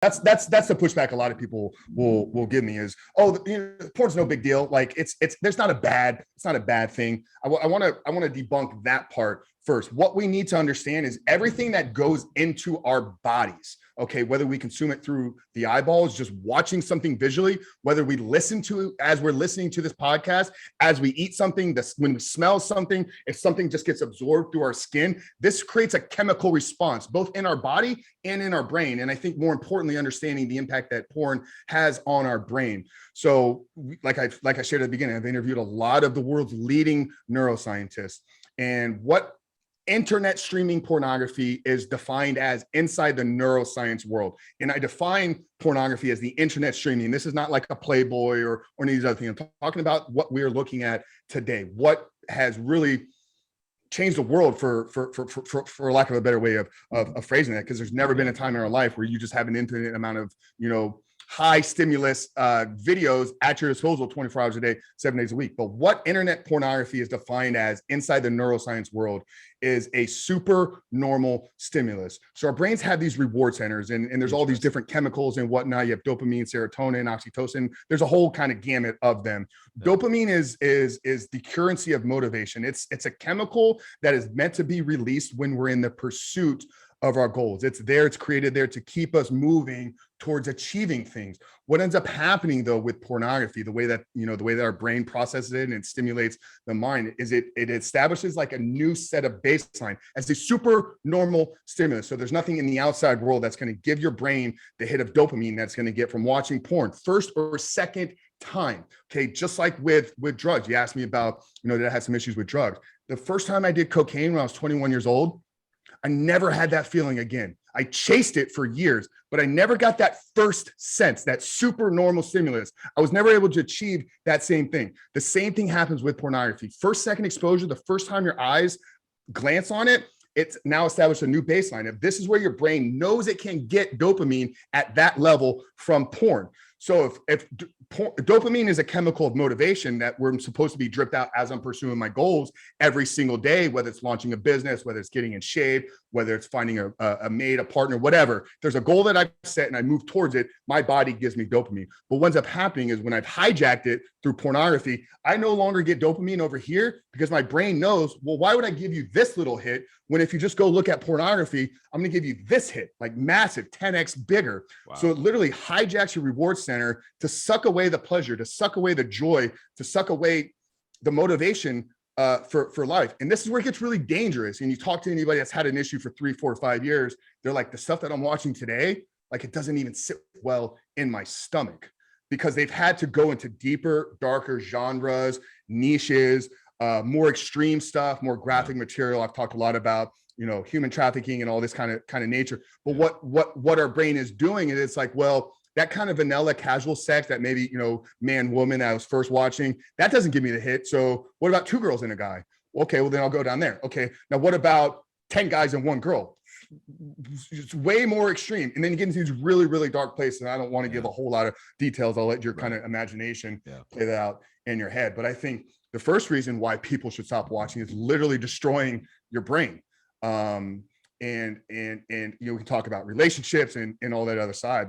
that's the pushback a lot of people will give me is, oh, porn's no big deal. Like it's not a bad thing. I want to debunk that part first. What we need to understand is everything that goes into our bodies. Okay, whether we consume it through the eyeballs, just watching something visually, whether we listen to it as we're listening to this podcast, as we eat something, when we smell something, if something just gets absorbed through our skin, this creates a chemical response, both in our body and in our brain. And I think more importantly, understanding the impact that porn has on our brain. So like I shared at the beginning, I've interviewed a lot of the world's leading neuroscientists, and what internet streaming pornography is defined as inside the neuroscience world. And I define pornography as the internet streaming. This is not like a Playboy or any of these other things. I'm talking about what we're looking at today, what has really changed the world for lack of a better way of phrasing that, because there's never been a time in our life where you just have an infinite amount of, high stimulus videos at your disposal 24 hours a day, 7 days a week. But what internet pornography is defined as inside the neuroscience world is a super normal stimulus. So our brains have these reward centers, and there's all these different chemicals and whatnot. You have dopamine, serotonin, oxytocin. There's a whole kind of gamut of them. Yeah. Dopamine is the currency of motivation. It's a chemical that is meant to be released when we're in the pursuit of our goals. It's created there to keep us moving towards achieving things. What ends up happening though with pornography, the way that our brain processes it and it stimulates the mind, is it establishes like a new set of baseline as a super normal stimulus. So there's nothing in the outside world that's going to give your brain the hit of dopamine that's going to get from watching porn first or second time. Okay, just like with drugs. You asked me about, did I have some issues with drugs? The first time I did cocaine when I was 21 years old, I never had that feeling again. I chased it for years, but I never got that first sense, that super normal stimulus. I was never able to achieve that same thing. The same thing happens with pornography. First, second exposure, the first time your eyes glance on it, it's now established a new baseline. If this is where your brain knows it can get dopamine at that level from porn. So if dopamine is a chemical of motivation that we're supposed to be dripped out as I'm pursuing my goals every single day, whether it's launching a business, whether it's getting in shape, whether it's finding a mate, a partner, whatever. There's a goal that I've set and I move towards it. My body gives me dopamine. But what ends up happening is when I've hijacked it through pornography, I no longer get dopamine over here because my brain knows, well, why would I give you this little hit when if you just go look at pornography, I'm going to give you this hit, like massive, 10x bigger. Wow. So it literally hijacks your reward center to suck away the pleasure, to suck away the joy, to suck away the motivation for life. And this is where it gets really dangerous. And you talk to anybody that's had an issue for 3, 4, 5 years, they're like, the stuff that I'm watching today, like it doesn't even sit well in my stomach, because they've had to go into deeper, darker genres, niches, more extreme stuff, more graphic material. I've talked a lot about, human trafficking and all this kind of nature. But what our brain is doing is it's like, well, that kind of vanilla casual sex that maybe, man, woman I was first watching, that doesn't give me the hit. So what about 2 girls and a guy? Okay, well then I'll go down there. Okay, now what about 10 guys and 1 girl? It's way more extreme. And then you get into these really, really dark places. And I don't want to give a whole lot of details. I'll let your kind of imagination play that out in your head. But I think the first reason why people should stop watching is literally destroying your brain. And we can talk about relationships and all that other side.